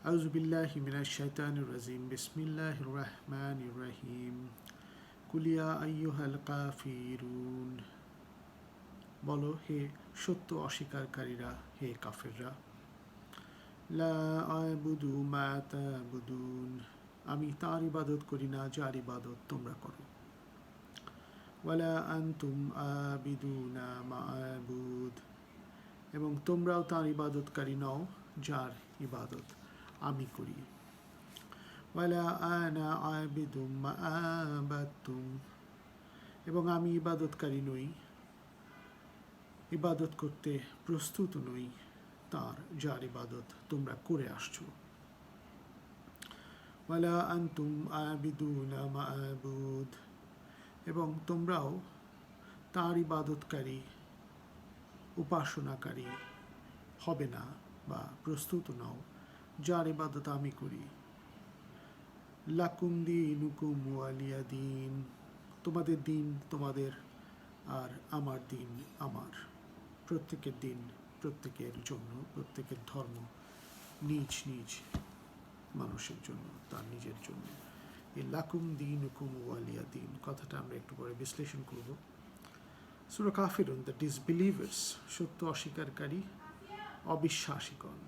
আউযু বিল্লাহি মিনাশ শাইতানির রাজিম বিসমিল্লাহির রহমানির রহিম কুল ইয়া আইয়ুহাল কাফিরুন বলো হে সত্য অস্বীকারীরা, হে কাফেররা। লা আ'বুদু মা তা'বুদুন, আমি তার ইবাদত করি না যার ইবাদত তোমরা করো। ওয়ালা আনতুম আবিদুনা মা আ'বুদ, এবং তোমরাও তার ইবাদতকারী নও যার ইবাদত আমি করি। ওয়ালা আনা আবিদুম মা আবাদতুম, এবং আমি ইবাদতকারী নই, ইবাদত করতে প্রস্তুত নই তার যার ইবাদত তোমরা করে আসছো। ওয়ালা আনতুম আবিদুনা মা আবুদ, এবং তোমরাও তার ইবাদতকারী উপাসনাকারী হবে না বা প্রস্তুত নও যার ইবাদত আমি করি। লাকুম দীনুকুম ওয়ালিয়া দিন, তোমাদের দিন তোমাদের আর আমার দিন আমার। প্রত্যেকের দিন প্রত্যেকের জন্য, প্রত্যেকের ধর্ম নিজ নিজ মানুষের জন্য, তার নিজের জন্য। এই লাকুম দীনুকুম ওয়ালিয়া দিন কথাটা আমরা একটু পরে বিশ্লেষণ করব। সূরা কাফিরুন, দ্য ডিসবিলিভার্স, সত্য অস্বীকারী, অবিশ্বাসীগণ।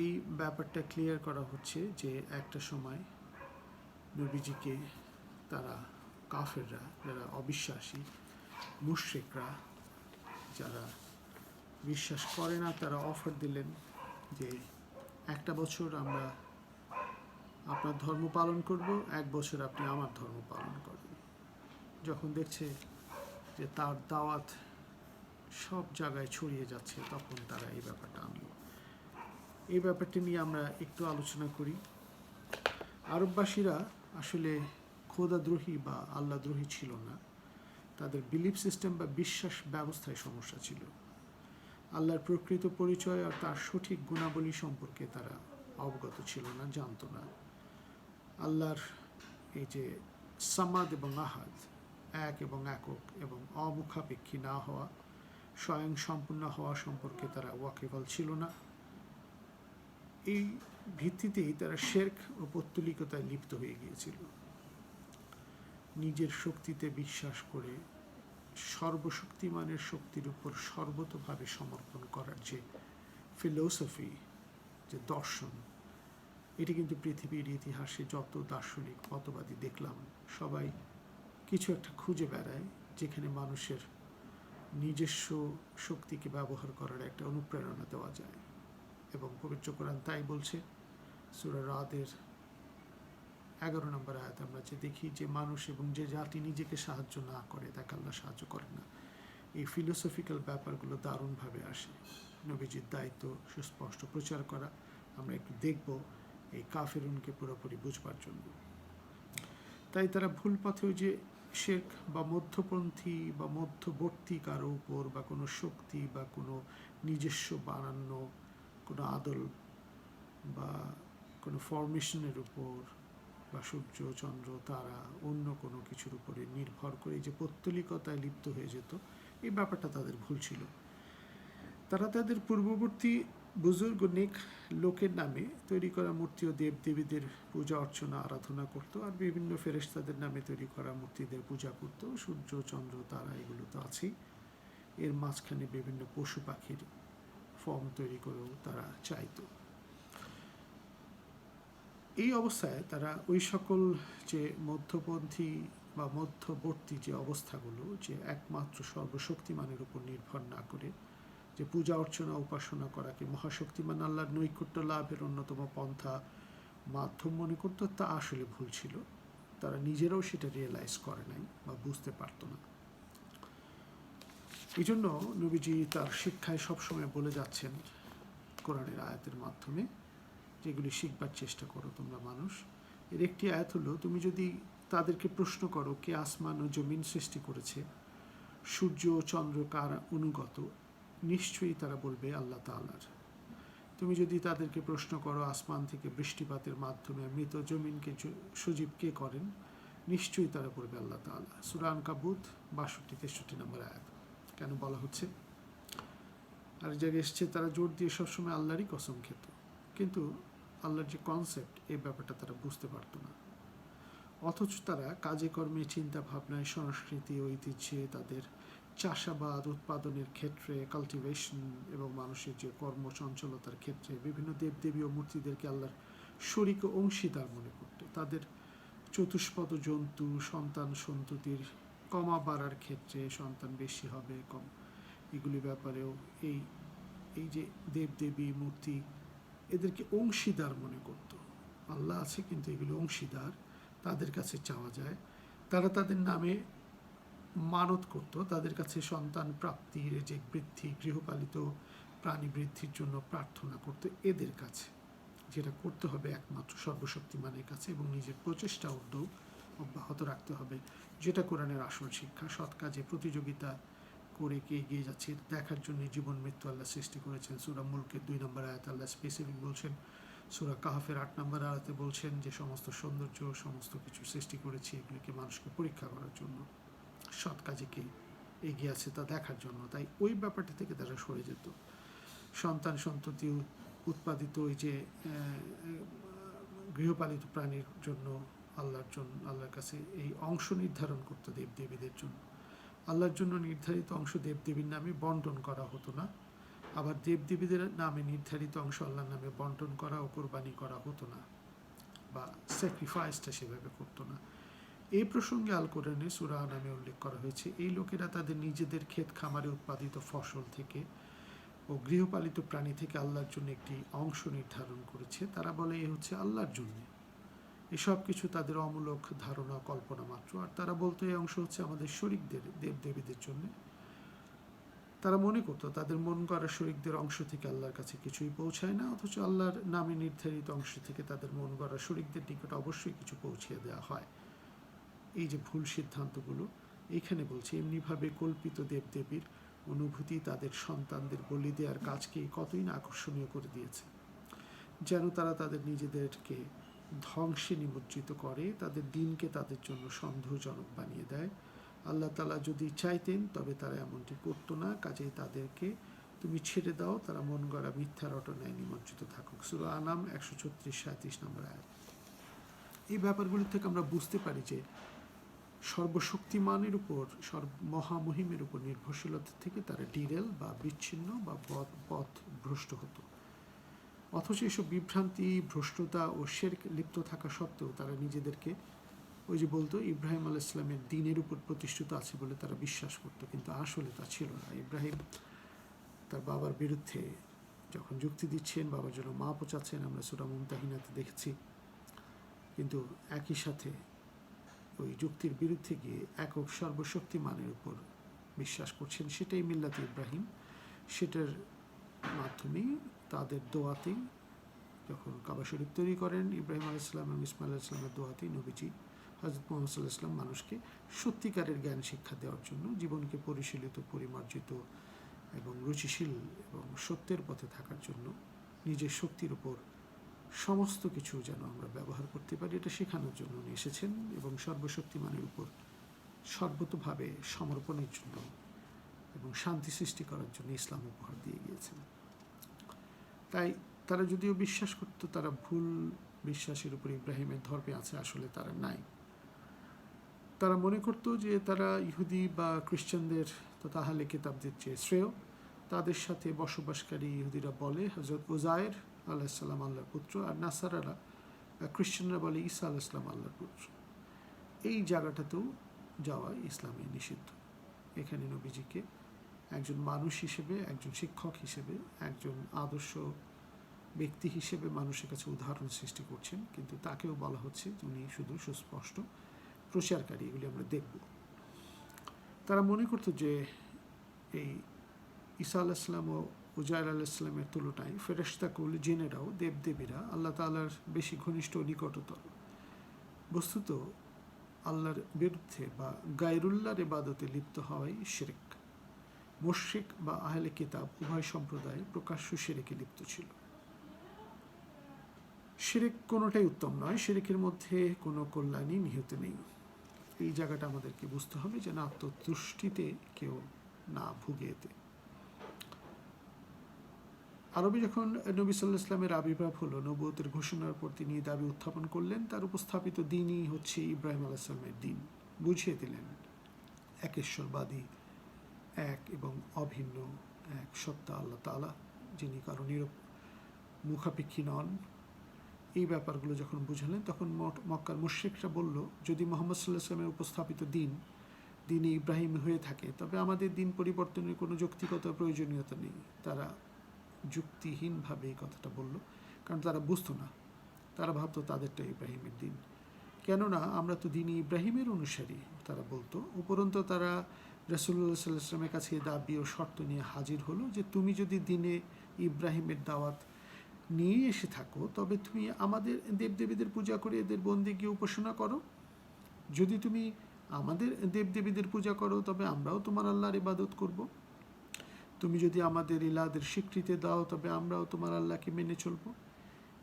এই ব্যাপারটা ক্লিয়ার করা হচ্ছে যে একটা সময় নবীজিকে তারা কাফেররা, যারা অবিশ্বাসী, মুশরিকরা, যারা বিশ্বাস করে না, তারা অফার দিলেন যে একটা বছর আমরা আপনার ধর্ম পালন করব, এক বছর আপনি আমার ধর্ম পালন করবেন। যখন দেখছে যে তার দাওয়াত সব জায়গায় ছড়িয়ে যাচ্ছে, তখন তারা এই ব্যাপারটা আনলো। এই ব্যাপারটি নিয়ে আমরা একটু আলোচনা করি। আরববাসীরা আসলে খোদাদ্রোহী বা আল্লাহদ্রোহী ছিল না, তাদের বিলিফ সিস্টেম বা বিশ্বাস ব্যবস্থায় সমস্যা ছিল। আল্লাহর প্রকৃত পরিচয় আর তার সঠিক গুণাবলী সম্পর্কে তারা অবগত ছিল না, জানতো না। আল্লাহর এই যে সামাদ এবং আহাদ, এক এবং একক এবং অমুখাপেক্ষী না হওয়া, স্বয়ং সম্পূর্ণ হওয়া সম্পর্কে তারা ওয়াকিবহাল ছিল না। এই ভিত্তিতেই তারা শিরক ও পৌত্তলিকতায় লিপ্ত হয়ে গিয়েছিল। নিজের শক্তিতে বিশ্বাস করে সর্বশক্তিমানের শক্তির উপর সর্বতোভাবে সমর্পণ করার যে ফিলোসফি, যে দর্শন, এটি কিন্তু পৃথিবীর ইতিহাসে যত দার্শনিক মতবাদী দেখলাম, সবাই কিছু একটা খুঁজে বেড়ায় যেখানে মানুষের নিজস্ব শক্তিকে ব্যবহার করার একটা অনুপ্রেরণা দেওয়া যায়। এবং পবিত্র কোরআন তাই বলছে। সূরা রাদের 11 নম্বর আয়াত আমরা যে দেখি যে মানুষ এবং যে জাতি নিজেকে সাহায্য না করে তাকে আল্লাহ সাহায্য করে না। এই ফিলোসফিক্যাল ব্যাপারগুলো দারুণভাবে আসে। নবীজির দায়িত্ব সুস্পষ্ট প্রচার করা। আমরা একটু দেখব এই কাফিরুনকে পুরোপুরি বুঝবার জন্য। তাই তারা ভুল পথে ওই যে শিরক বা মধ্যপন্থী বা মধ্যবর্তী কারো উপর বা কোনো শক্তি বা কোনো নিজস্ব বানানো কোনো আদল বা কোনো ফরমেশনের উপর বা সূর্য, চন্দ্র, তারা, অন্য কোনো কিছুর উপরে নির্ভর করে যে পৌত্তলিকতায় লিপ্ত হয়ে যেত, এই ব্যাপারটা তাদের ভুল ছিল। তারা তাদের পূর্ববর্তী বুজুর্গ নেক লোকের নামে তৈরি করা মূর্তি ও দেবদেবীদের পূজা অর্চনা আরাধনা করত, আর বিভিন্ন ফেরেশতাদের নামে তৈরি করা মূর্তিদের পূজা করত। সূর্য, চন্দ্র, তারা এগুলো তো আছেই। এর মাঝখানে বিভিন্ন পশু পাখির ফর্ম তৈরি করেও তারা চাইতো। এই অবস্থায় তারা ওই সকল যে মধ্যপন্থী বা মধ্যবর্তী যে অবস্থাগুলো, যে একমাত্র সর্বশক্তিমানের উপর নির্ভর না করে যে পূজা অর্চনা উপাসনা করাকে মহাশক্তিমান আল্লাহর নৈকট্য লাভের অন্যতম পন্থা মাধ্যম মনে করতো, তা আসলে ভুল ছিল। তারা নিজেরাও সেটা রিয়েলাইজ করে নাই বা বুঝতে পারতো না। এই জন্য নবীজি তার শিক্ষায় সবসময় বলে যাচ্ছেন কোরআনের আয়াতের মাধ্যমে, যেগুলি শিখবার চেষ্টা করো তোমরা মানুষ। এর একটি আয়াত হলো, তুমি যদি তাদেরকে প্রশ্ন করো কে আসমান ও জমিন সৃষ্টি করেছে, সূর্য ও চন্দ্র কার অনুগত, নিশ্চয়ই তারা বলবে আল্লাহ তাআলার। তুমি যদি তাদেরকে প্রশ্ন করো আসমান থেকে বৃষ্টিপাতের মাধ্যমে মৃত জমিনকে সজীব কে করেন, নিশ্চয়ই তারা বলবে আল্লাহ তাআলা। সূরা আনকাবুত 62-63 নম্বর আয়াত। কেন বলা হচ্ছে? আর জায়গায় এসছে তারা জোর দিয়ে সবসময় আল্লাহরই কসম খেত, কিন্তু আল্লাহর যে কনসেপ্ট, এই ব্যাপারটা তারা বুঝতে পারতো না। অথচ তারা কাজে কর্মে, চিন্তা ভাবনায়, সংস্কৃতি, ঐতিহ্যে, তাদের চাষাবাদ উৎপাদনের ক্ষেত্রে, কাল্টিভেশন এবং মানুষের যে কর্মচঞ্চলতার ক্ষেত্রে বিভিন্ন দেবদেবী ও মূর্তিদেরকে আল্লাহর শরীক ও অংশীদার মনে করত। তাদের চতুষ্পদ জন্তু, সন্তান সন্ততির কমা বাড়ার ক্ষেত্রে, সন্তান বেশি হবে কম, এগুলি ব্যাপারেও এই এই যে দেবদেবী মূর্তি, এদেরকে অংশীদার মনে করত। আল্লাহ আছে কিন্তু এগুলো অংশীদার, তাদের কাছে চাওয়া যায়। তারা তাদের নামে মানত করত, তাদের কাছে সন্তান প্রাপ্তির যে বৃদ্ধি, গৃহপালিত প্রাণী বৃদ্ধির জন্য প্রার্থনা করত এদের কাছে, যেটা করতে হবে একমাত্র সর্বশক্তিমানের কাছে, এবং নিজের প্রচেষ্টা উদ্যোগ অব্যাহত রাখতে হবে, যেটা কোরআনের আসল শিক্ষা। সৎ কাজে প্রতিযোগিতা করে কে এগিয়ে যাচ্ছে দেখার জন্য জীবন মৃত্যু আল্লাহ সৃষ্টি করেছেন। সূরা মুলকের 2 নম্বর আয়াত আল্লাহ স্পেসিফিক বলছেন। সূরা কাহফের 8 নম্বর আয়াতে বলছেন যে সমস্ত সৌন্দর্য, সমস্ত কিছু সৃষ্টি করেছি এগুলিকে মানুষকে পরীক্ষা করার জন্য, সৎ কাজে কে এগিয়ে আছে তা দেখার জন্য। তাই ওই ব্যাপারটি থেকে তারা সরে যেত। সন্তান সন্ততি উৎপাদিত ওই যে গৃহপালিত প্রাণীর জন্য আল্লাহর কাছে এই অংশ নির্ধারণ করতো দেবদেবীদের জন্য। আল্লাহর জন্য নির্ধারিত অংশ দেবদেবীর নামে বন্টন করা হতো না, আবার দেবদেবীদের নামে নির্ধারিত অংশ আল্লাহর নামে বন্টন করা ও কোরবানি করা হতো না, বা স্যাক্রিফাইসটা সেভাবে করতো না। এই প্রসঙ্গে আল কোরআনে সূরা নামে উল্লেখ করা হয়েছে, এই লোকেরা তাদের নিজেদের ক্ষেত খামারে উৎপাদিত ফসল থেকে ও গৃহপালিত প্রাণী থেকে আল্লাহর জন্য একটি অংশ নির্ধারণ করেছে। তারা বলে এ হচ্ছে আল্লাহর জন্য। এসব কিছু তাদের অমূলক ধারণা, কল্পনা মাত্র। আর তারা বলতো এই অংশ হচ্ছে আমাদের শরীকদের, দেবদেবীদের জন্য। তারা মনে করতো তাদের মন করা শরীকদের অংশ থেকে আল্লাহর কাছে কিছুই পৌঁছায় না, অথচ আল্লাহর নামে নির্ধারিত অংশ থেকে তাদের মন করা শরীকদের নিকট অবশ্যই কিছু পৌঁছিয়ে দেওয়া হয়। এই যে ভুল সিদ্ধান্তগুলো এইখানে বলছে, এমনিভাবে কল্পিত দেবদেবীর অনুভূতি তাদের সন্তানদের বলি দেওয়ার কাজকে কতই না আকর্ষণীয় করে দিয়েছে, যেন তারা তাদের নিজেদেরকে ধ্বংসে নিমজ্জিত করে, তাদের দিনকে তাদের জন্য সন্দেহজনক বানিয়ে দেয়। আল্লাহ তাআলা যদি চাইতেন তবে তারা এমনটি করতো না, কাজেই তাদেরকে তুমি ছেড়ে দাও, তারা মন গড়া মিথ্যা রটনায় নিমজ্জিত থাকুক। সূরা আনাম 136-37 নম্বর আয়াত। এই ব্যাপারগুলি থেকে আমরা বুঝতে পারি যে সর্বশক্তিমানের উপর, মহামহিমের উপর নির্ভরশীলতা থেকে তারা ডিরেল বা বিচ্ছিন্ন বা পথ ভ্রষ্ট হতো। অথচ এসব বিভ্রান্তি, ভ্রষ্টতা ও শিরক লিপ্ত থাকা সত্ত্বেও তারা নিজেদেরকে ওই যে বলতো ইব্রাহিম আলাইহিস সালামের দ্বীনের উপর প্রতিষ্ঠিত আছে বলে তারা বিশ্বাস করতো, কিন্তু আসলে তা ছিল না। ইব্রাহিম তার বাবার বিরুদ্ধে যখন যুক্তি দিচ্ছেন, বাবার জন্য মা পোচাচ্ছেন, আমরা সূরা মুমতাহিনাতে দেখেছি, কিন্তু একই সাথে ওই যুক্তির বিরুদ্ধে গিয়ে একক সর্বশক্তিমানের উপর বিশ্বাস করছেন, সেটাই মিল্লাতে ইব্রাহিম। সেটার মাধ্যমেই তাদের দোয়াতেই, যখন কাবা শরীফ তৈরি করেন ইব্রাহিম আলাইহিস সালাম এবং ইসমাইল আলাইহিস সালামের দোয়াতেই নবীজি হযরত মুহাম্মদ সাল্লাল্লাহু আলাইহি ওয়াসাল্লাম মানুষকে সত্যিকারের জ্ঞান শিক্ষা দেওয়ার জন্য, জীবনকে পরিশীলিত, পরিমার্জিত এবং রুচিশীল এবং সত্যের পথে থাকার জন্য নিজের শক্তির উপর সমস্ত কিছু যেন আমরা ব্যবহার করতে পারি, এটা শেখানোর জন্য উনি এসেছেন, এবং সর্বশক্তিমানের উপর সর্বতোভাবে সমর্পণের জন্য এবং শান্তি সৃষ্টি করার জন্য ইসলাম উপহার দিয়ে গিয়েছেন। তাই তারা যদিও বিশ্বাস করতো তারা ভুল বিশ্বাসের উপর ইব্রাহিমের ধর্মে আছে, আসলে তারা নাই। তারা মনে করতো যে তারা ইহুদি বা খ্রিস্টানদের তথা আহলে কিতাবদের চেয়ে শ্রেয়। তাদের সাথে বসবাসকারী ইহুদিরা বলে হযরত উযায়ের আলাইহিস সালাম আল্লাহর পুত্র, আর নাসারারা, খ্রিস্টানরা বলে ঈসা আলাইহিস সালাম আল্লাহর পুত্র। এই জায়গাটাতেও যাওয়া ইসলামে নিষিদ্ধ। এখানে নবীজিকে একজন মানুষ হিসেবে, একজন শিক্ষক হিসেবে, একজন আদর্শ ব্যক্তি হিসেবে মানুষের কাছে উদাহরণ সৃষ্টি করছেন, কিন্তু তাকেও বলা হচ্ছে উনি শুধু সুস্পষ্ট প্রচারকারী। এগুলি আমরা দেখব। তারা মনে করতো যে এই ঈসা আলাইহিস সালাম ও উযায়ের আলাইহিস সালামের তুলনায় ফেরেশতাকুল, জিনেরাও, দেবদেবীরা আল্লাহ তাআলার বেশি ঘনিষ্ঠ ও নিকটতর। বস্তুত আল্লাহর বিরুদ্ধে বা গায়রুল্লাহর ইবাদতে লিপ্ত হওয়াই শিরক। মুশরিক বা আহলে কিতাব উভয় সম্প্রদায় প্রকাশ্য শিরকে লিপ্ত ছিল। শিরক কোনোটাই উত্তম নয়, শিরকের মধ্যে কোনো কল্যাণই নিহিত নেই। এই জায়গাটা আমাদেরকে বুঝতে হবে, যেন আত্মতুষ্টিতে কেউ না ভুগে এতে। আরবে যখন নবী সাল্লাহ ইসলামের আবির্ভাব হলো, নবুয়তের ঘোষণার পর তিনি দাবি উত্থাপন করলেন তার উপস্থাপিত দিনই হচ্ছে ইব্রাহিম আলাইহিস দিন। বুঝিয়ে দিলেন একেশ্বরবাদী, এক এবং অভিন্ন এক সত্তা আল্লাহ তাআলা, যিনি কারো মুখাপেক্ষী নন। এই ব্যাপারগুলো যখন বুঝালেন তখন মক্কার মুশরিকরা বলল, যদি মোহাম্মদ সাল্লাহ ইসলামের উপস্থাপিত দিন ইব্রাহিম হয়ে থাকে তবে আমাদের দিন পরিবর্তনের কোনো যৌক্তিকতা প্রয়োজনীয়তা নেই। তারা যুক্তিহীনভাবে এই কথাটা বলল, কারণ তারা বুঝতো না, তারা ভাবতো তাদেরটা ইব্রাহিমের দিন, কেননা আমরা তো দিনই ইব্রাহিমের অনুসারী তারা বলতো। উপরন্তু তারা রাসূলুল্লাহ সাল্লাল্লাহু আলাইহি ওয়াসাল্লামের কাছে দাবি ও শর্ত নিয়ে হাজির হলো যে তুমি যদি দিনে ইব্রাহিমের দাওয়াত নিয়ে এসে থাকো তবে তুমি আমাদের দেবদেবীদের পূজা করে এদের বন্দেগী উপাসনা করো। যদি তুমি আমাদের দেবদেবীদের পূজা করো তবে আমরাও তোমার আল্লাহর ইবাদত করব। তুমি যদি আমাদের ইলাদের স্বীকৃতি দাও তবে আমরাও তোমার আল্লাহকে মেনে চলব।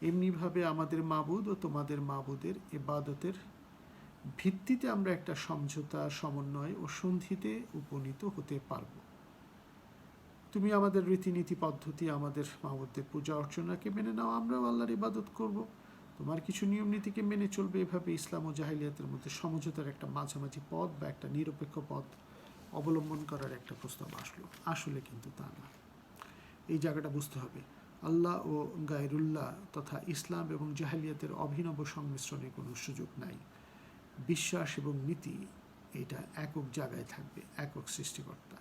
এমনিভাবে আমাদের মাবুদ ও তোমাদের মাবুদের ইবাদতের ভিত্তিতে আমরা একটা সমঝোতা, সমন্বয় ও সন্ধিতে উপনীত হতে পারব। তুমি আমাদের রীতিনীতি পদ্ধতি, আমাদের মাবুদদের পূজা অর্চনাকে মেনে নাও, আমরাও আল্লাহর ইবাদত করব। তোমার কিছু নিয়ম নীতিকে মেনে চলবে। এভাবে ইসলাম ও জাহিলিয়াতের মধ্যে সমঝোতার একটা মাঝামাঝি পথ বা একটা নিরপেক্ষ পথ অবলম্বন করার একটা প্রস্তাব আসলো। আসলে কিন্তু তা না। এই জায়গাটা বুঝতে হবে, আল্লাহ ও গায়রুল্লাহ তথা ইসলাম এবং জাহিলিয়াতের অভিনব সংমিশ্রণে কোনো সুযোগ নাই। বিশ্বাস এবং নীতি এটা একক জায়গায় থাকবে, একক সৃষ্টিকর্তা।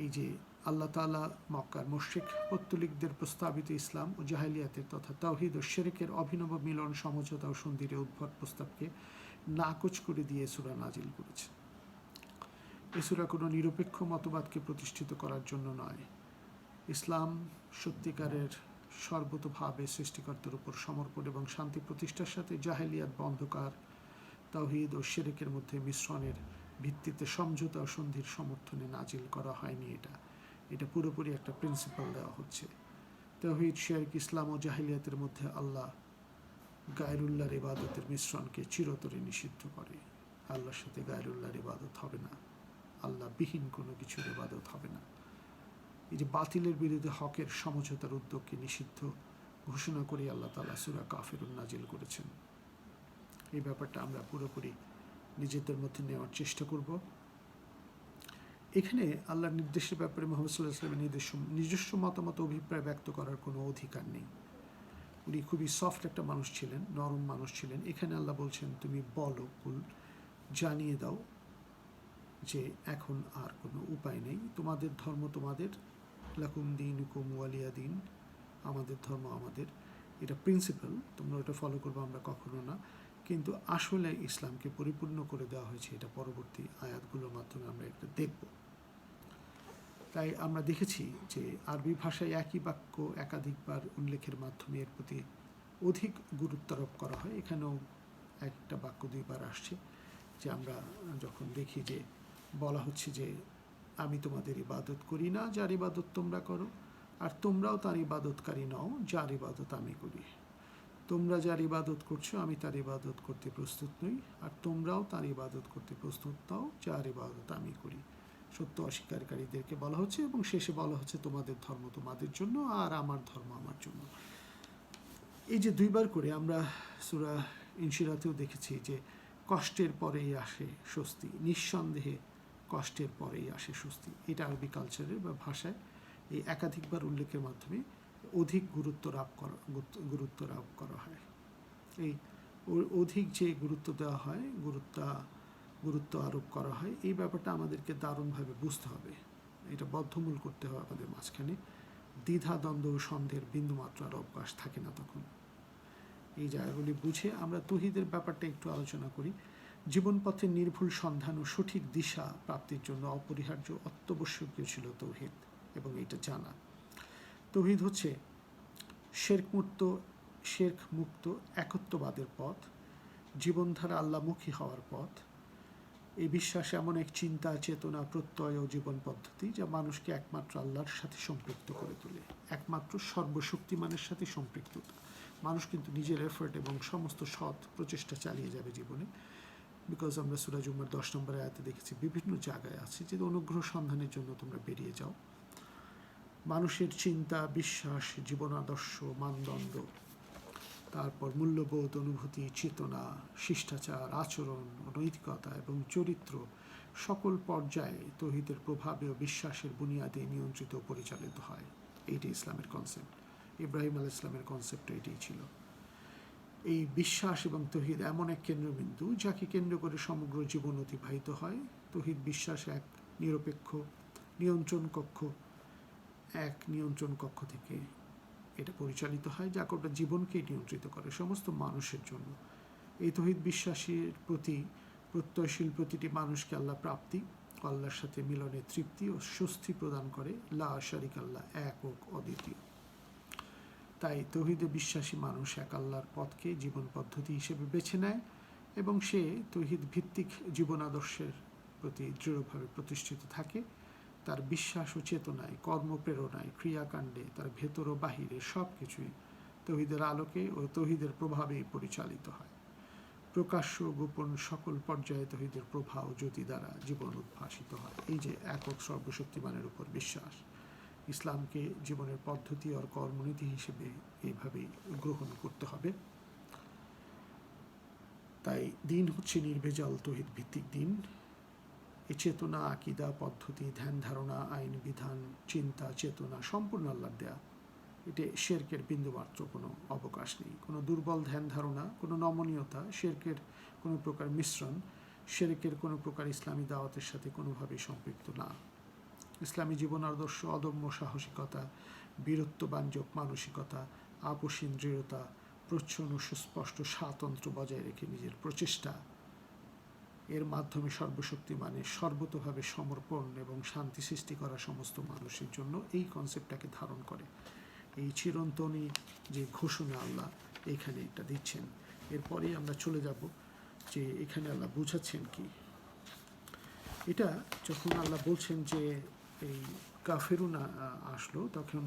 এই যে আল্লাহ তাআলা মক্কার মুশরিক পৌত্তলিকদের প্রস্তাবিত ইসলাম ও জাহিলিয়াতের তথা তাওহীদ ও শিরকের অভিনব মিলন, সমঝোতা ও সন্ধির উদ্ভট প্রস্তাবকে নাকচ করে দিয়ে সূরা নাজিল করেছে। এই সূরা কোনো নিরপেক্ষ মতবাদকে প্রতিষ্ঠিত করার জন্য নয়। ইসলাম সত্যিকারের সর্বতোভাবে সৃষ্টিকর্তার উপর সমর্পণ এবং শান্তি প্রতিষ্ঠার সাথে জাহেলিয়াত বা অন্ধকার, তাওহীদ ও শিরকের মধ্যে মিশ্রণের ভিত্তিতে সমঝোতা ও সন্ধির সমর্থনে নাজিল করা হয়নি। এটা পুরোপুরি একটা প্রিন্সিপাল দেওয়া হচ্ছে। তাওহীদ, শিরক, ইসলাম ও জাহিলিয়াতের মধ্যে আল্লাহ গায়রুল্লাহর ইবাদতের মিশ্রণকে চিরতরে নিষিদ্ধ করে। আল্লাহর সাথে গায়রুল্লাহর ইবাদত হবে না, আল্লাহ বিহীন কোনো কিছুর ইবাদত হবে না। এই যে বাতিলের বিরুদ্ধে হকের সমঝোতার উদ্যোগকে নিষিদ্ধ ঘোষণা করে আল্লাহ তাআলা সূরা কাফিরুন নাজিল করেছেন। এই ব্যাপারটা আমরা পুরোপুরি নিজেদের মধ্যে নেওয়ার চেষ্টা করব। এখানে আল্লাহর নির্দেশের ব্যাপারে মুহাম্মদ সাল্লাল্লাহু আলাইহি ওয়াসাল্লামের নিজস্ব মতামত, অভিপ্রায় ব্যক্ত করার কোনো অধিকার নেই। উনি খুবই সফট একটা মানুষ ছিলেন, নরম মানুষ ছিলেন। এখানে আল্লাহ বলছেন তুমি বলো, কুল জানিয়ে দাও যে এখন আর কোনো উপায় নেই, তোমাদের ধর্ম তোমাদের, লাকুম দীনুকুম ওয়ালিয়া দিন, আমাদের ধর্ম আমাদের। এটা প্রিন্সিপাল, তোমরা ওটা ফলো করবো, আমরা কখনো না। কিন্তু আসলে ইসলামকে পরিপূর্ণ করে দেওয়া হয়েছে, এটা পরবর্তী আয়াতগুলোর মাধ্যমে আমরা এটা দেখব। তাই আমরা দেখেছি যে আরবি ভাষায় একই বাক্য একাধিকবার উল্লেখের মাধ্যমে এর প্রতি অধিক গুরুত্ব আরোপ করা হয়। এখানেও একটা বাক্য দুইবার আসছে, যে আমরা যখন দেখি যে বলা হচ্ছে যে আমি তোমাদের ইবাদত করি না যার ইবাদত তোমরা করো, আর তোমরাও তার ইবাদতকারী নও যার ইবাদত আমি করি। তোমরা যার ইবাদত করছো আমি তার ইবাদত করতে প্রস্তুত নই, আর তোমরাও তার ইবাদত করতে প্রস্তুত নাও যার ইবাদত আমি করি। সত্য অস্বীকারীদেরকে বলা হচ্ছে, এবং শেষে বলা হচ্ছে তোমাদের ধর্ম তোমাদের জন্য আর আমার ধর্ম আমার জন্য। এই যে দুইবার করে আমরা সূরা ইনশিরাতেও দেখেছি যে কষ্টের পরেই আসে স্বস্তি, নিঃসন্দেহে কষ্টের পরেই আসে স্বস্তি। এটা আরবি কালচারের বা ভাষায় এই একাধিকবার উল্লেখের মাধ্যমে অধিক গুরুত্ব আরোপ করা হয়। এই অধিক যে গুরুত্ব দেওয়া হয়, গুরুত্ব আরোপ করা হয়, এই ব্যাপারটা আমাদেরকে দারুণভাবে বুঝতে হবে। এটা বদ্ধমূল করতে হবে আমাদের মাঝখানে। দ্বিধা, দ্বন্দ্ব ও সন্দেহের বিন্দুমাত্র আর অবকাশ থাকে না তখন। এই জায়গাগুলি বুঝে আমরা তৌহিদের ব্যাপারটা একটু আলোচনা করি। জীবনপথের নির্ভুল সন্ধান ও সঠিক দিশা প্রাপ্তির জন্য অপরিহার্য, অত্যাবশ্যকীয় ছিল তৌহিদ, এবং এটা জানা। তৌহিদ হচ্ছে শিরক মুক্ত একত্ববাদের পথ, জীবনধারা আল্লাহমুখী হওয়ার পথ। এই বিশ্বাস এমন এক চিন্তা, চেতনা, প্রত্যয় ও জীবন পদ্ধতি যা মানুষকে একমাত্র আল্লাহর সাথে সম্পৃক্ত করে তোলে, একমাত্র সর্বশক্তিমানের সাথে সম্পৃক্ততা। মানুষ কিন্তু নিজের এফোর্ট এবং সমস্ত সৎ প্রচেষ্টা চালিয়ে যাবে জীবনে। বিকজ আমরা সূরা জুমার 10 নম্বর আয়াতে দেখেছি বিভিন্ন জায়গায় আছে যে অনুগ্রহ সন্ধানের জন্য তোমরা বেরিয়ে যাও। মানুষের চিন্তা, বিশ্বাস, জীবনাদর্শ, মানদণ্ড, তারপর মূল্যবোধ, অনুভূতি, চেতনা, শিষ্টাচার, আচরণ, নৈতিকতা এবং চরিত্র সকল পর্যায়ে তৌহিদের প্রভাবে ও বিশ্বাসের বুনিয়াদে নিয়ন্ত্রিত ও পরিচালিত হয়। এইটি ইসলামের কনসেপ্ট। ইব্রাহিম আলাইহিস সালামের কনসেপ্ট এটাই ছিল। এই বিশ্বাস এবং তৌহিদ এমন এক কেন্দ্রবিন্দু যাকে কেন্দ্র করে সমগ্র জীবন অতিবাহিত হয়। তৌহিদ বিশ্বাস এক নিরপেক্ষ নিয়ন্ত্রণ কক্ষ থেকে এটা পরিচালিত হয়, যা গোটা জীবনকেই নিয়ন্ত্রিত করে সমস্ত মানুষের জন্য। এই তৌহিদ বিশ্বাসের প্রতি প্রত্যয়শীল প্রতিটি মানুষকে আল্লাহ প্রাপ্তি, আল্লাহর সাথে মিলনে তৃপ্তি ও স্বস্তি প্রদান করে। লা শারিকা আল্লাহ, একক অদ্বিতীয়। তাই তৌহিদে বিশ্বাসী মানুষ এক আল্লাহর পথকে জীবন পদ্ধতি হিসেবে বেছে নেয় এবং সে তৌহিদ ভিত্তিক জীবন আদর্শের প্রতি দৃঢ়ভাবে প্রতিষ্ঠিত থাকে। তার বিশ্বাস ও চেতনায়, কর্মপ্রেরণায়, ক্রিয়াকাণ্ডে, তার ভেতর ও বাহিরে সব কিছুই তৌহিদের আলোকে ও তৌহিদের প্রভাবেই পরিচালিত হয়। প্রকাশ্য গোপন সকল পর্যায়ে তৌহিদের প্রভাব জ্যোতি দ্বারা জীবন উদ্ভাসিত হয়। এই যে একক সর্বশক্তিমানের উপর বিশ্বাস, ইসলামকে জীবনের পদ্ধতি আর কর্মনীতি হিসেবে এইভাবেই গ্রহণ করতে হবে। তাই দিন হচ্ছে নির্ভেজাল তৌহিদ ভিত্তিক দিন। এই চেতনা, আকিদা, পদ্ধতি, ধ্যান ধারণা, আইন বিধান, চিন্তা, চেতনা সম্পূর্ণ আল্লাহর দেয়া। এতে শিরকের বিন্দুমাত্র কোনো অবকাশ নেই। কোনো দুর্বল ধ্যান ধারণা, কোনো নমনীয়তা, শিরকের কোনো প্রকার মিশ্রণ, শিরকের কোনো প্রকার ইসলামী দাওয়াতের সাথে কোনোভাবেই সম্পৃক্ত না। ইসলামী জীবন আদর্শ অদম্য সাহসিকতা, বীরত্ববাঞ্জক মানসিকতা, আপসীন দৃঢ়তা, প্রচ্ছন্ন সুস্পষ্ট স্বাতন্ত্র্য বজায় রেখে নিজের প্রচেষ্টা, এর মাধ্যমে সর্বশক্তিমানের সর্বতোভাবে সমর্পণ এবং শান্তি সৃষ্টি করা সমস্ত মানুষের জন্য এই কনসেপ্টটাকে ধারণ করে। এই চিরন্তনী যে ঘোষণা আল্লাহ এখানে এটা দিচ্ছেন। এরপরেই আমরা চলে যাব যে এখানে আল্লাহ বুঝাচ্ছেন কি। এটা যখন আল্লাহ বলছেন যে এই কাফেরুন আসলো, তখন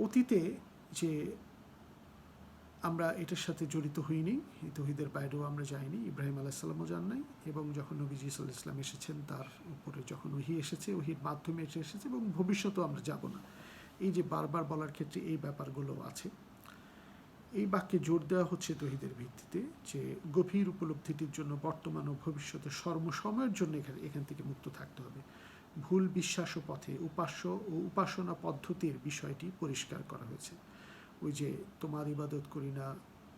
অতীতে যে আমরা এটার সাথে জড়িত হইনি, এই তৌহিদের বাইরেও আমরা যাইনি, ইব্রাহিম আলাইহিস সালামও যান নাই, এবং যখন নবীজি সাল্লাল্লাহু আলাইহি ওয়াসাল্লাম এসেছেন তার উপরে যখন ওহী এসেছে, ওহীর মাধ্যমে এটা এসেছে এবং ভবিষ্যতেও আমরা যাব না। এই যে বারবার বলার ক্ষেত্রে এই ব্যাপারগুলো আছে। এই বাক্যে জোর দেওয়া হচ্ছে তৌহিদের ভিত্তিতে যে গভীর উপলব্ধিটির জন্য বর্তমান ও ভবিষ্যতে সর্বসময়ের জন্য এখান থেকে মুক্ত থাকতে হবে। ভুল বিশ্বাস ও পথে উপাস্য ও উপাসনা পদ্ধতির বিষয়টি পরিষ্কার করা হয়েছে। ওই যে তোমার ইবাদত করি না,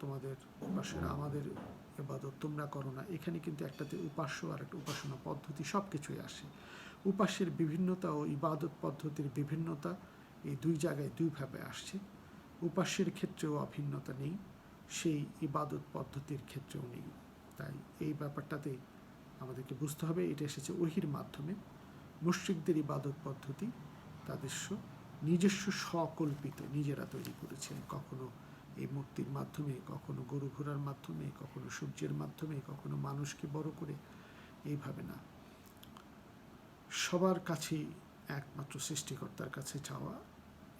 তোমাদের উপাসনা, আমাদের ইবাদত তোমরা করো না, এখানে কিন্তু একটাতে উপাস্য আর একটা উপাসনা পদ্ধতি সব কিছুই আসে। উপাস্যের বিভিন্নতা ও ইবাদত পদ্ধতির বিভিন্নতা এই দুই জায়গায় দুইভাবে আসছে। উপাস্যের ক্ষেত্রেও অভিন্নতা নেই, সেই ইবাদত পদ্ধতির ক্ষেত্রেও নেই। তাই এই ব্যাপারটাতে আমাদেরকে বুঝতে হবে এটা এসেছে ওহীর মাধ্যমে। মুশরিকদের ইবাদত পদ্ধতি তাদের নিজস্ব স্বকল্পিত, নিজেরা তৈরি করেছে। কখনো এই মূর্তির মাধ্যমে, কখনো গরু ঘোড়ার মাধ্যমে, কখনো সূর্যের মাধ্যমে, কখনো মানুষকে বড় করে, এইভাবে না। সবার কাছেই একমাত্র সৃষ্টিকর্তার কাছে চাওয়া,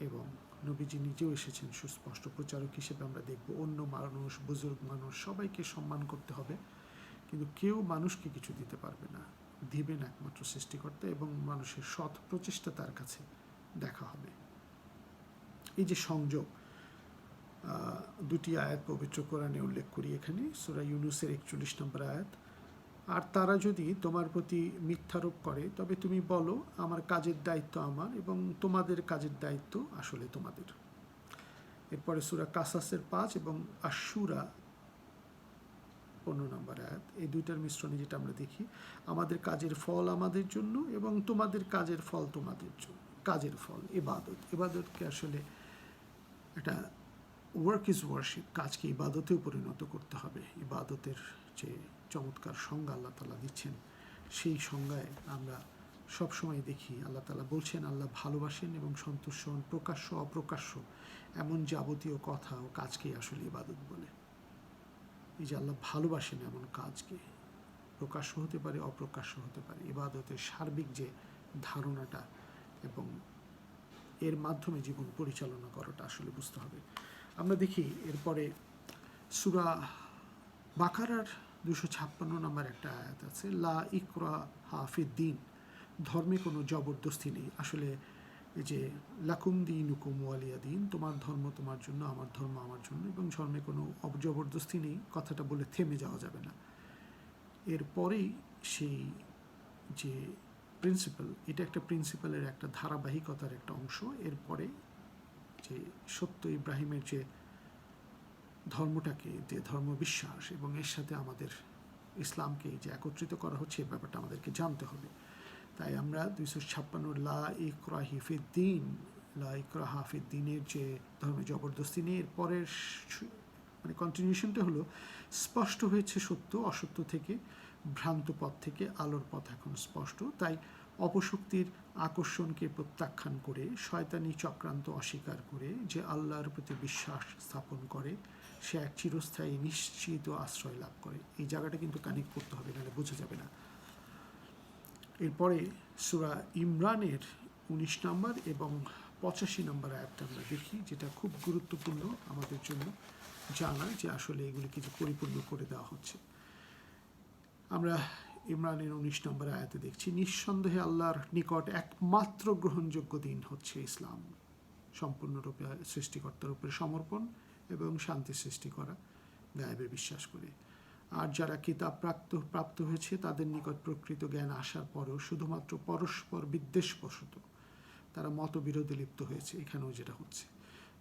এবং নবীজি নিজেও এসেছেন সুস্পষ্ট প্রচারক হিসেবে। আমরা দেখব অন্য মানুষ, বুজুর্গ মানুষ সবাইকে সম্মান করতে হবে, কিন্তু কেউ মানুষকে কিছু দিতে পারবে না, দিবেন একমাত্র সৃষ্টিকর্তা, এবং মানুষের সৎ প্রচেষ্টা তার কাছে দেখা হবে। এই যে সংযোগ, দুটি আয়াত পবিত্র কোরআনে উল্লেখ করি এখানে, সূরা ইউনূসের 41 নম্বর আয়াত। আর তারা যদি তোমার প্রতি মিথ্যারোপ করে তবে তুমি বলো আমার কাজের দায়িত্ব আমার এবং তোমাদের কাজের দায়িত্ব আসলে তোমাদের। এরপরে সূরা কাসাসের 5 এবং আশ-শূরা 15 নম্বর আয়াত, এই দুইটার মিশ্রণে যেটা আমরা দেখি, আমাদের কাজের ফল আমাদের জন্য এবং তোমাদের কাজের ফল তোমাদের জন্য। কাজের ফল ইবাদতকে আসলে এটা ওয়ার্ক ইজ ওয়ার্শিপ, কাজকে ইবাদতেও পরিণত করতে হবে। ইবাদতের যে চমৎকার সংজ্ঞা আল্লাহ তাআলা দিচ্ছেন, সেই সংজ্ঞায় আমরা সবসময় দেখি আল্লাহ তাআলা বলছেন আল্লাহ ভালোবাসেন এবং সন্তুষ্ট হন প্রকাশ্য অপ্রকাশ্য এমন যাবতীয় কথা ও কাজকেই আসলে ইবাদত বলে। এই যে আল্লাহ ভালোবাসেন এমন কাজকে, প্রকাশ্য হতে পারে, অপ্রকাশ্য হতে পারে, ইবাদতের সার্বিক যে ধারণাটা এবং এর মাধ্যমে জীবন পরিচালনা করাটা আসলে বুঝতে হবে। আমরা দেখি এরপরে সূরা বাকারার 256 নম্বর একটা আয়াত আছে, লা ইকরাহা ফিদ্দিন, ধর্মে কোনো জবরদস্তি নেই। আসলে এই যে লাকুম দীনুকুম ওয়ালিয়া দিন, তোমার ধর্ম তোমার জন্য, আমার ধর্ম আমার জন্য, এবং ধর্মে কোনো জবরদস্তি নেই, কথাটা বলে থেমে যাওয়া যাবে না। এরপরেই সেই যে প্রিন্সিপাল, এটা একটা প্রিন্সিপালের একটা ধারাবাহিকতার একটা অংশ। এরপরে যে সত্য ইব্রাহিমের যে ধর্মটাকে, যে ধর্মবিশ্বাস এবং এর সাথে আমাদের ইসলামকে যে একত্রিত করা হচ্ছে, এই ব্যাপারটা আমাদেরকে জানতে হবে। তাই আমরা 256 লা ইকরাহা ফিদ্দিন, লা ইকরাহা ফিদ্দিনের যে ধর্মে জবরদস্তি নেই, এর পরের মানে কন্টিনিউশনটা হলো স্পষ্ট হয়েছে সত্য অসত্য থেকে, ভ্রান্ত পথ থেকে আলোর পথ এখন স্পষ্ট। তাই অপশক্তির আকর্ষণকে প্রত্যাখ্যান করে, শয়তানি চক্রান্ত অস্বীকার করে যে আল্লাহর প্রতি বিশ্বাস স্থাপন করে, সে এক চিরস্থায়ী নিশ্চিত আশ্রয় লাভ করে। এই জায়গাটা কিন্তু কানেক্ট করতে হবে, নাহলে বোঝা যাবে না। এরপরে সূরা ইমরানের 19 নম্বর এবং 85 নম্বর আয়াতটা আমরা দেখি, যেটা খুব গুরুত্বপূর্ণ আমাদের জন্য জানা, যে আসলে এগুলিকে যে পরিপূর্ণ করে দেওয়া হচ্ছে। আমরা ইমরানের 19 নম্বর আয়াতে দেখছি, নিঃসন্দেহে আল্লাহর নিকট একমাত্র গ্রহণযোগ্য দিন হচ্ছে ইসলাম, সম্পূর্ণরূপে সৃষ্টিকর্তার উপরে সমর্পণ এবং শান্তি সৃষ্টি করা, গায়েবে বিশ্বাস করে। আর যারা কিতাব প্রাপ্ত হয়েছে তাদের নিকট প্রকৃত জ্ঞান আসার পরেও শুধুমাত্র পরস্পর বিদ্বেষবশত তারা মতবিরোধে লিপ্ত হয়েছে। এখানেও যেটা হচ্ছে,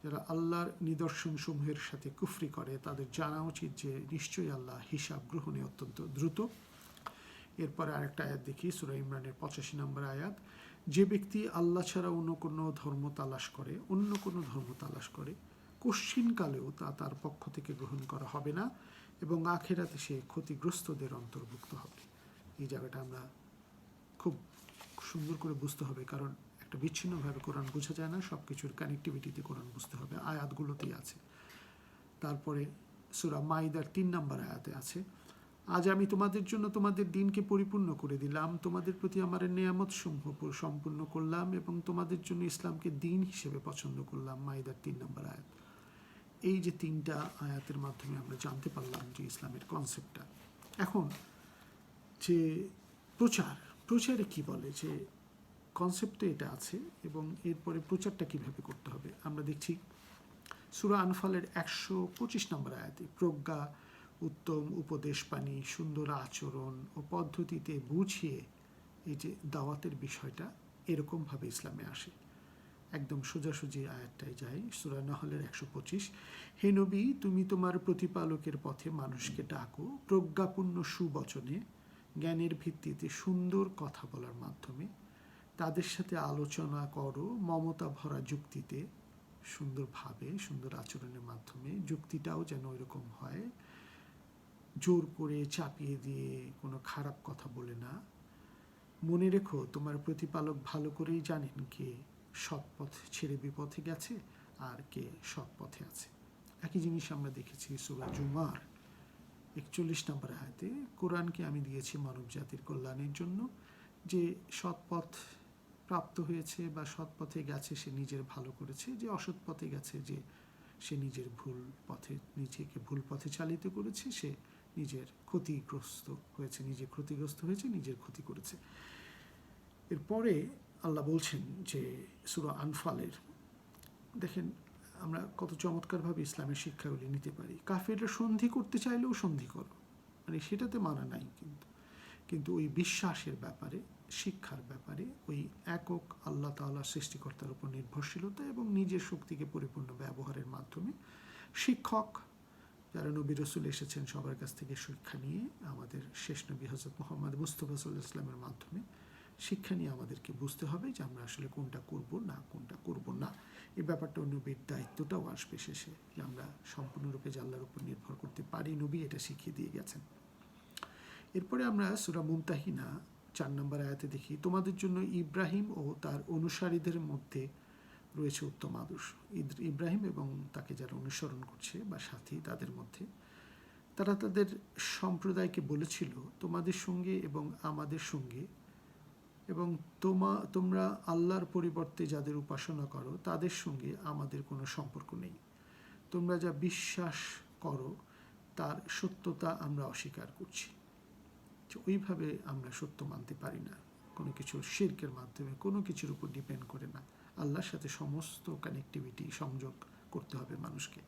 যারা আল্লাহর নিদর্শনসমূহের সাথে কুফরি করে, তাদের জানা উচিত যে নিশ্চয়ই আল্লাহ হিসাব গ্রহণে অত্যন্ত দ্রুত। এরপরে আরেকটা আয়াত দেখি, সূরা ইমরানের 85 নম্বর আয়াত, যে ব্যক্তি আল্লাহ ছাড়া অন্য কোনো ধর্ম তালাশ করে কশ্চিনকালেও তা তার পক্ষ থেকে গ্রহণ করা হবে না, এবং আখেরাতে সে ক্ষতিগ্রস্তদের অন্তর্ভুক্ত হবে। এই জায়গাটা আমরা খুব সুন্দর করে বুঝতে হবে, কারণ একটা বিচ্ছিন্নভাবে কোরআন বোঝা যায় না, সব কিছুর কানেক্টিভিটিতে কোরআন বুঝতে হবে, আয়াতগুলোতেই আছে। তারপরে সূরা মাইদার 3 নম্বর আয়াতে আছে, আজ আমি তোমাদের জন্য তোমাদের দিনকে পরিপূর্ণ করে দিলাম, তোমাদের প্রতি আমার নেয়ামত সমূহ সম্পূর্ণ করলাম এবং তোমাদের জন্য ইসলামকে দিন হিসেবে পছন্দ করলাম। মাইদার 3 নম্বর আয়াত। এই যে 3টা আয়াতের মাধ্যমে আমরা জানতে পারলাম যে ইসলামের কনসেপ্টটা। এখন যে প্রচারে কি বলে, যে কনসেপ্টে এটা আছে এবং এরপরে প্রচারটা কিভাবে করতে হবে আমরা দেখছি সূরা আনফালের 125 নম্বর আয়াতে, প্রজ্ঞা, উত্তম উপদেশ পানি, সুন্দর আচরণ ও পদ্ধতিতে বুঝিয়ে এই যে দাওয়াতের বিষয়টা এরকমভাবে ইসলামে আসে। একদম সোজাসুজি আয়াতটাই যাই, সূরা নাহলের 125, হে নবী, তুমি তোমার প্রতিপালকের পথে মানুষকে ডাকো প্রজ্ঞাপূর্ণ সুবচনে, জ্ঞানের ভিত্তিতে সুন্দর কথা বলার মাধ্যমে, তাদের সাথে আলোচনা করো মমতা ভরা যুক্তিতে, সুন্দরভাবে সুন্দর আচরণের মাধ্যমে, যুক্তিটাও যেন এরকম হয়, জোর করে চাপিয়ে দিয়ে কোনো খারাপ কথা বলে না। মনে রেখো তোমার প্রতিপালক ভালো করেই জানেন কে সৎ পথ ছেড়ে বিপথে গেছে আর কে সৎ পথে আছে। একই জিনিস আমরা দেখেছি সূরা জুমার 41 নম্বর আয়াতে, কোরআনকে আমি দিয়েছি মানব জাতির কল্যাণের জন্য, যে সৎ পথ প্রাপ্ত হয়েছে বা সৎ পথে গেছে সে নিজের ভালো করেছে, যে অসৎ পথে গেছে যে সে নিজের নিজেকে ভুল পথে চালিত করেছে, সে নিজের ক্ষতিগ্রস্ত হয়েছে, নিজের ক্ষতি করেছে। এরপরে আল্লাহ বলছেন যে সূরা আনফালের, দেখেন আমরা কত চমৎকারভাবে ইসলামের শিক্ষাগুলি নিতে পারি। কাফেররা সন্ধি করতে চাইলেও সন্ধি করো, মানে সেটাতে মানা নাই, কিন্তু ওই বিশ্বাসের ব্যাপারে, শিক্ষার ব্যাপারে, ওই একক আল্লাহ তাআলা সৃষ্টিকর্তার উপর নির্ভরশীলতা এবং নিজের শক্তিকে পরিপূর্ণ ব্যবহারের মাধ্যমে, শিক্ষক যারা নবী রাসূল এসেছেন সবার কাছ থেকে শিক্ষা নিয়ে, আমাদের শেষ নবী হযরত মুহাম্মদ মুস্তাফা সাল্লাল্লাহু আলাইহি ওয়াসাল্লামের মাধ্যমে শিক্ষা নিয়ে আমাদেরকে বুঝতে হবে যে আমরা আসলে কোনটা করব না। এই ব্যাপারটা নবীর দায়িত্বটাও আসবে শেষে, যে আমরা সম্পূর্ণরূপে আল্লাহর উপর নির্ভর করতে পারি, নবী এটা শিখিয়ে দিয়ে গেছেন। এরপরে আমরা সূরা মুমতাহিনা 4 নম্বর আয়াতে দেখি, তোমাদের জন্য ইব্রাহিম ও তার অনুসারীদের মধ্যে রয়েছে উত্তম আদর্শ। ইব্রাহিম এবং তাকে যারা অনুসরণ করছে বা সাথী, তাদের মধ্যে তারা তাদের সম্প্রদায়কে বলেছিল, তোমাদের সঙ্গে এবং আমাদের সঙ্গে এবং তোমরা আল্লাহর পরিবর্তে যাদের উপাসনা করো তাদের সঙ্গে আমাদের কোনো সম্পর্ক নেই। তোমরা যা বিশ্বাস করো তার সত্যতা আমরা অস্বীকার করছি। ওইভাবে আমরা সত্য মানতে পারি না, কোনো কিছুর শিরকের মাধ্যমে, কোনো কিছুর উপর ডিপেন্ড করে না, আল্লাহর সাথে সমস্ত কানেক্টিভিটি সংযোগ করতে হবে মানুষকে।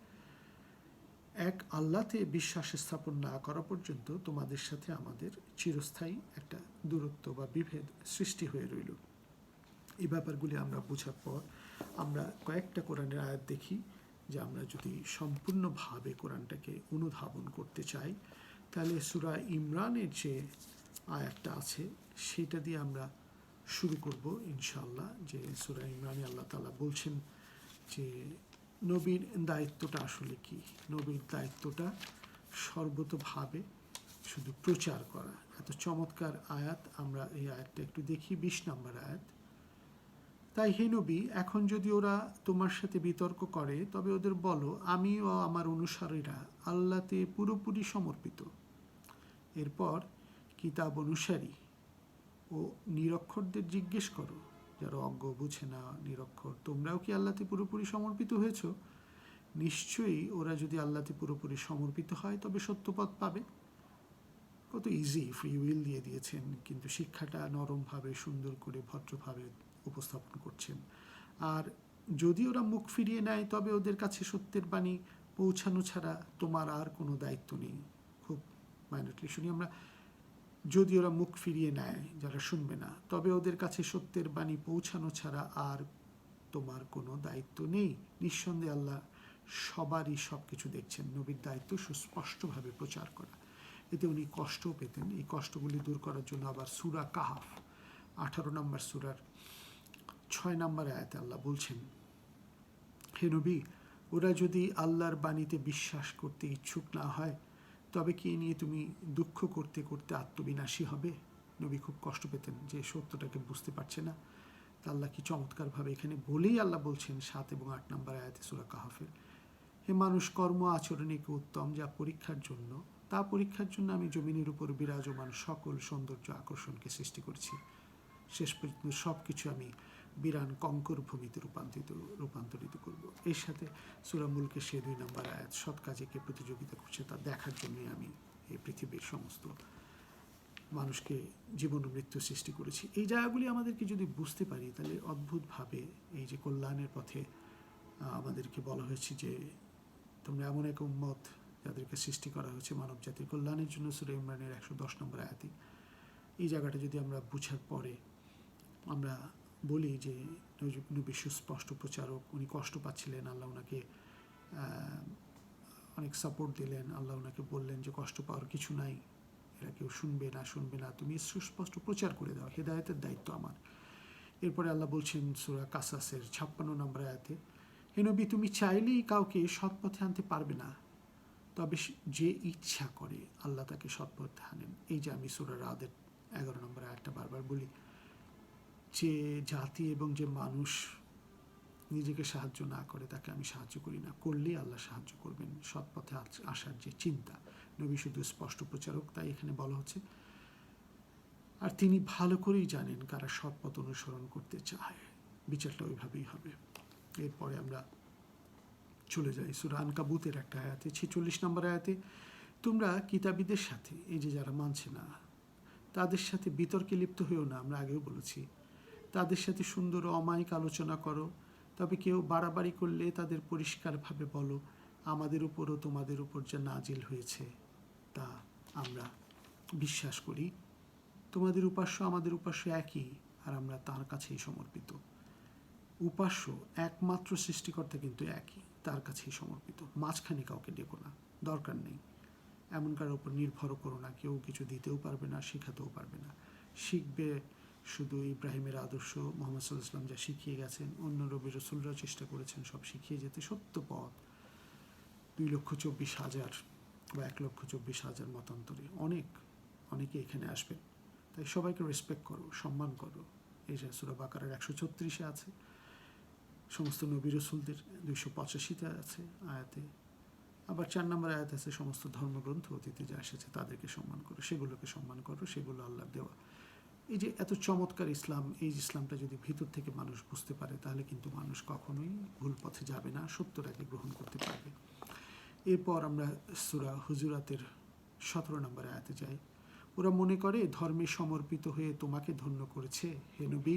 এক আল্লাহতে বিশ্বাস স্থাপন না করা পর্যন্ত তোমাদের সাথে আমাদের চিরস্থায়ী একটা দূরত্ব বা বিভেদ সৃষ্টি হয়ে রইল। এই ব্যাপারগুলি আমরা বোঝার পর আমরা কয়েকটা কোরআনের আয়াত দেখি যে আমরা যদি সম্পূর্ণভাবে কোরআনটাকে অনুধাবন করতে চাই তাহলে সূরা ইমরানের যে আয়াতটা আছে সেটা দিয়ে আমরা শুরু করব ইনশাআল্লাহ। যে সূরা ইমরানে আল্লাহ তাআলা বলছেন যে নবীর দায়িত্বটা আসলে কি। নবীর দায়িত্বটা সর্বতোভাবে শুধু প্রচার করা। এত চমৎকার আয়াত, আমরা এই আয়াতটা একটু দেখি, 20 নম্বর আয়াত। তাই হে নবী, এখন যদি ওরা তোমার সাথে বিতর্ক করে তবে ওদের বলো আমি ও আমার অনুসারীরা আল্লাহতে পুরোপুরি সমর্পিত। এরপর কিতাব অনুসারী ও নিরক্ষরদের জিজ্ঞেস করো, যারা অজ্ঞ, বুঝে না, নিরক্ষর, তোমরাও কি আল্লাহতে পুরোপুরি সমর্পিত হয়েছ? নিশ্চয়ই ওরা যদি আল্লাহতে পুরোপুরি সমর্পিত হয় তবে সত্যপথ পাবে। কত ইজি, ফ্রি উইল দিয়ে দিয়েছেন, কিন্তু শিক্ষাটা নরমভাবে, সুন্দর করে, ভদ্রভাবে উপস্থাপন করছেন। আর যদি ওরা মুখ ফিরিয়ে নেয় তবে ওদের কাছে সত্যের বাণী পৌঁছানো ছাড়া তোমার আর কোনো দায়িত্ব নেই। খুব মাইনরলি শুনি আমরা, যদি ওরা মুখ ফিরিয়ে নেয়, যারা শুনবে না, তবে ওদের কাছে সত্যের বাণী পৌঁছানো ছাড়া আর তোমার কোনো দায়িত্ব নেই। নিঃসন্দেহে আল্লাহ সবারই সব কিছু দেখছেন। নবীর দায়িত্ব সুস্পষ্টভাবে প্রচার করা। এতে উনি কষ্টও পেতেন। এই কষ্টগুলি দূর করার জন্য আবার সূরা কাহাফ 18 নম্বর সূরার 6 নম্বর আয়াতে আল্লাহ বলছেন, হে নবী, ওরা যদি আল্লাহর বাণীতে বিশ্বাস করতে ইচ্ছুক না হয় তবে কি নিয়ে তুমি দুঃখ করতে করতে আত্মবিনাশী হবে? নবী খুব কষ্ট পেতেন যে সত্যটাকে বুঝতে পারছে না। তা আল্লাহ কি চমৎকারভাবে এখানে বলেই আল্লাহ বলছেন 7 এবং 8 নম্বর আয়াতে সূরা কাহাফের, হে মানুষ, কর্ম আচরণে কি উত্তম যা পরীক্ষার জন্য, তা পরীক্ষার জন্য আমি জমিনের উপর বিরাজমান সকল সৌন্দর্য আকর্ষণকে সৃষ্টি করেছি। শেষ পর্যন্ত সব কিছু আমি বিরান কঙ্কর ভূমিতে রূপান্তরিত করব। এর সাথে সূরা মুলকের সে 2 নম্বর আয়াত, সৎ কাজে কে প্রতিযোগিতা করছে তা দেখার জন্যই আমি এই পৃথিবীর সমস্ত মানুষকে জীবন ও মৃত্যু সৃষ্টি করেছি। এই জায়গাগুলি আমাদেরকে যদি বুঝতে পারি তাহলে অদ্ভুতভাবে এই যে কল্যাণের পথে আমাদেরকে বলা হয়েছে যে তোমরা এমন এক উম্মত যাদেরকে সৃষ্টি করা হয়েছে মানব জাতির কল্যাণের জন্য, সূরা ইমরানের 110 নম্বর আয়াতে। এই জায়গাটা যদি আমরা বুঝার পরে আমরা বলি যে নবী সুস্পষ্ট প্রচারক, উনি কষ্ট পাচ্ছিলেন, আল্লাহ ওনাকে অনেক সাপোর্ট দিলেন, আল্লাহ ওনাকে বললেন যে কষ্ট পাওয়ার কিছু নাই, এরা কেউ শুনবে না, তুমি সুস্পষ্ট প্রচার করে দাও, হেদায়েতের দায়িত্ব আমার। এরপরে আল্লাহ বলছেন সূরা কাসাসের 56 নম্বর আয়াতে, হে নবী, তুমি চাইলেই কাউকে সৎপথে আনতে পারবে না, তবে যে ইচ্ছা করে আল্লাহ তাকে সৎপথে আনেন। এই যে আমি সূরা রাদের 11 নম্বর আয়াতটা বারবার বলি, যে জাতি এবং যে মানুষ নিজেকে সাহায্য না করে তাকে আমি সাহায্য করি না, করলেই আল্লাহ সাহায্য করবেন। সৎপথে আসার যে চিন্তা, নবী শুধু স্পষ্ট প্রচারক, তাই এখানে বলা হচ্ছে। আর তিনি ভালো করেই জানেন কারা সৎপথ অনুসরণ করতে চায়, বিচারটা ওইভাবেই হবে। এরপরে আমরা চলে যাই সূরা আনকাবুতের একটা আয়াতে, 46 নম্বর আয়াতে, তোমরা কিতাবীদের সাথে, এই যে যারা মানছে না, তাদের সাথে বিতর্কে লিপ্ত হয়েও না। আমরা আগেও বলেছি, তাদের সাথে সুন্দর ও অমায়িক আলোচনা করো, তবে কেউ বাড়াবাড়ি করলে তাদের পরিষ্কারভাবে বলো, আমাদের উপরও তোমাদের উপর যা নাজিল হয়েছে তা আমরা বিশ্বাস করি। তোমাদের উপাস্য আমাদের উপাস্য একই, আর আমরা তার কাছেই সমর্পিত। উপাস্য একমাত্র সৃষ্টিকর্তা কিন্তু একই, তার কাছেই সমর্পিত। মাঝখানে কাউকে ডেকো না, দরকার নেই। এমন কারোর উপর নির্ভরও করো না, কেউ কিছু দিতেও পারবে না, শেখাতেও পারবে না। শিখবে শুধু ইব্রাহিমের আদর্শ, মুহাম্মদ সাল্লাল্লাহু আলাইহি ওয়াসাল্লাম যা শিখিয়ে গেছেন, অন্য নবী রাসূলরাও চেষ্টা করেছেন সব শিখিয়ে যেতে। সত্য পথ 2,24,000 বা 1,24,000 মতান্তরে অনেকে এখানে আসবেন। তাই সবাইকে রেসপেক্ট করো, সম্মান করো। এই যে সূরা বাকারার 136-এ আছে, সমস্ত নবী রাসূলদের 285-তে আছে আয়াতে। আবার 4 নম্বর আয়াত আছে, সমস্ত ধর্মগ্রন্থ অতীতে যা এসেছে তাদেরকে সম্মান করো, সেগুলোকে সম্মান করো, সেগুলো আল্লাহর দেওয়া। এই যে এত চমৎকার ইসলাম, এই ইসলামটা যদি ভিতর থেকে মানুষ বুঝতে পারে তাহলে কিন্তু মানুষ কখনোই ভুল পথে যাবে না, সত্যটাকে গ্রহণ করতে পারবে। এরপর আমরা সূরা হুজুরাতের 17 নম্বর আয়াতে যাই। ওরা মনে করে ধর্মে সমর্পিত হয়ে তোমাকে ধন্য করেছে। হে নবী,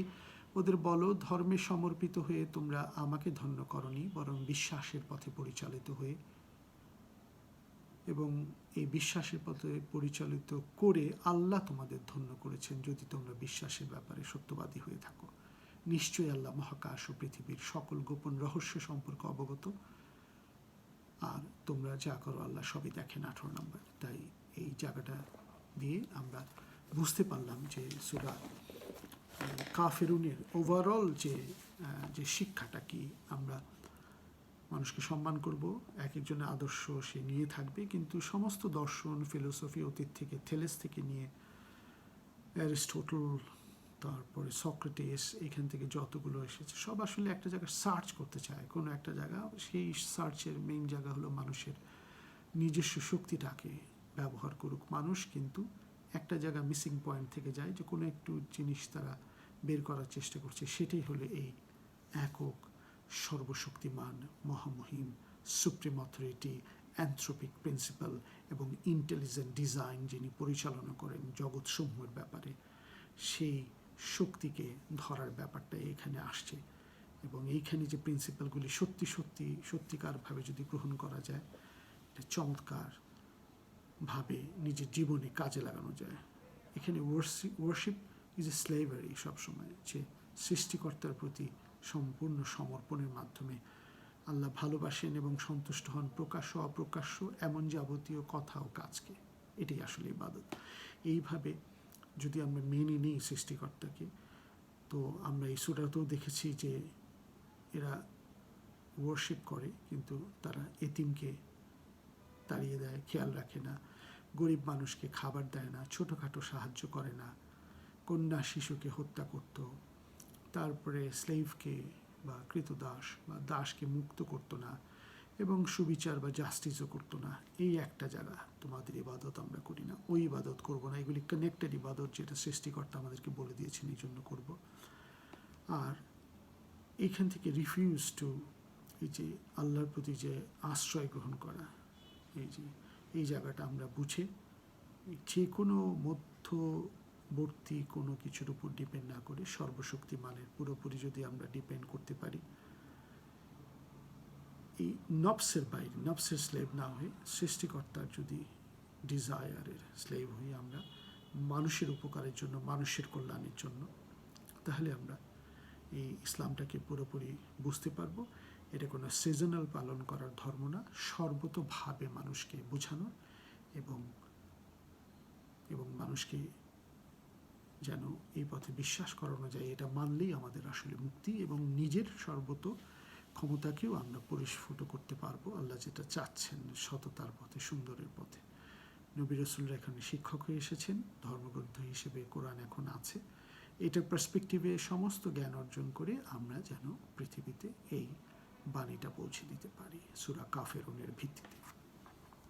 ওদের বলো, ধর্মে সমর্পিত হয়ে তোমরা আমাকে ধন্য করনি, বরং বিশ্বাসের পথে পরিচালিত হয়ে, এবং এই বিশ্বাসের পথে পরিচালিত করে আল্লাহ তোমাদের ধন্য করেছেন যদি তোমরা বিশ্বাসের ব্যাপারে সত্যবাদী হয়ে থাকো। নিশ্চয়ই আল্লাহ মহাকাশ ও পৃথিবীর সকল গোপন রহস্য সম্পর্কে অবগত, আর তোমরা যা করো আল্লাহ সবই দেখেন। 18 নম্বর। তাই এই জায়গাটা দিয়ে আমরা বুঝতে পারলাম যে সূরা কাফেরুনের ওভারঅল যে শিক্ষাটা কি, আমরা মানুষকে সম্মান করব, এক একজনের আদর্শ সে নিয়ে থাকবে, কিন্তু সমস্ত দর্শন ফিলোসফি অতীত থেকে, থেলেস থেকে নিয়ে অ্যারিস্টোটল, তারপরে সক্রেটিস, এখান থেকে যতগুলো এসেছে সব আসলে একটা জায়গায় সার্চ করতে চায়, কোনো একটা জায়গা। সেই সার্চের মেইন জায়গা হলো মানুষের নিজস্ব শক্তিটাকে ব্যবহার করুক মানুষ, কিন্তু একটা জায়গা মিসিং পয়েন্ট থেকে যায়, যে কোনো একটু জিনিস তারা বের করার চেষ্টা করছে। সেটাই হলো এই একক সর্বশক্তিমান মহামহিম সুপ্রিম অথরিটি, অ্যান্থ্রোপিক প্রিন্সিপাল এবং ইন্টেলিজেন্ট ডিজাইন যিনি পরিচালনা করেন জগৎসমূহের ব্যাপারে, সেই শক্তিকে ধরার ব্যাপারটা এখানে আসছে। এবং এইখানে যে প্রিন্সিপালগুলি সত্যিকারভাবে যদি গ্রহণ করা যায়, এটা চমৎকারভাবে নিজের জীবনে কাজে লাগানো যায়। এখানে ওয়ার্শিপ ইজ এ স্লেভারি, সবসময় যে সৃষ্টিকর্তার প্রতি সম্পূর্ণ সমর্পণের মাধ্যমে আল্লাহ ভালোবাসেন এবং সন্তুষ্ট হন প্রকাশ্য অপ্রকাশ্য এমন যাবতীয় কথা ও কাজকে। এটাই আসলে ইবাদত। এইভাবে যদি আমরা মেনে নিই সৃষ্টিকর্তাকে, তো আমরা এই সূরাতেও দেখেছি যে এরা ওয়ার্শিপ করে, কিন্তু তারা এতিমকে তাড়িয়ে দেয়, খেয়াল রাখে না, গরিব মানুষকে খাবার দেয় না, ছোটোখাটো সাহায্য করে না, কন্যা শিশুকে হত্যা করত, তারপরে স্লেভকে বা কৃতদাস বা দাসকে মুক্ত করতো না, এবং সুবিচার বা জাস্টিসও করতো না। এই একটা জায়গা, তোমাদের ইবাদত আমরা করি না, ওই ইবাদত করবো না, এগুলি কানেক্টেড ইবাদত, যেটা সৃষ্টিকর্তা আমাদেরকে বলে দিয়েছেন এই জন্য করবো। আর এইখান থেকে রিফিউজ টু, এই যে আল্লাহর প্রতি যে আশ্রয় গ্রহণ করা, এই জায়গাটা আমরা বুঝে যে কোনো মধ্যবর্তী কোনো কিছুর উপর ডিপেন্ড না করে সর্বশক্তিমানের পুরোপুরি যদি আমরা ডিপেন্ড করতে পারি, এই নফসের বাইরে, নফসের স্লেভ না হয়ে সৃষ্টিকর্তার যদি ডিজায়ারের স্লেভ হই আমরা মানুষের উপকারের জন্য, মানুষের কল্যাণের জন্য, তাহলে আমরা এই ইসলামটাকে পুরোপুরি বুঝতে পারবো। এটা কোনো সিজনাল পালন করার ধর্ম না, সর্বতোভাবে মানুষকে বোঝানোর এবং মানুষকে যেন এই পথে বিশ্বাস করানো যায়, এটা মানলেই আমাদের আসলে মুক্তি, এবং নিজের সর্বত ক্ষমতাকেও আমরা পরিস্ফুট করতে পারবো আল্লাহ যেটা চাচ্ছেন, সততার পথে, সুন্দরের পথে। নবী রাসূলরা এখানে শিক্ষক হয়ে এসেছেন, ধর্মগ্রন্থ হিসেবে কোরআন এখন আছে। এটার পার্সপেক্টিভে সমস্ত জ্ঞান অর্জন করে আমরা যেন পৃথিবীতে এই বাণীটা পৌঁছে দিতে পারি সূরা কাফেরুনের ভিত্তিতে।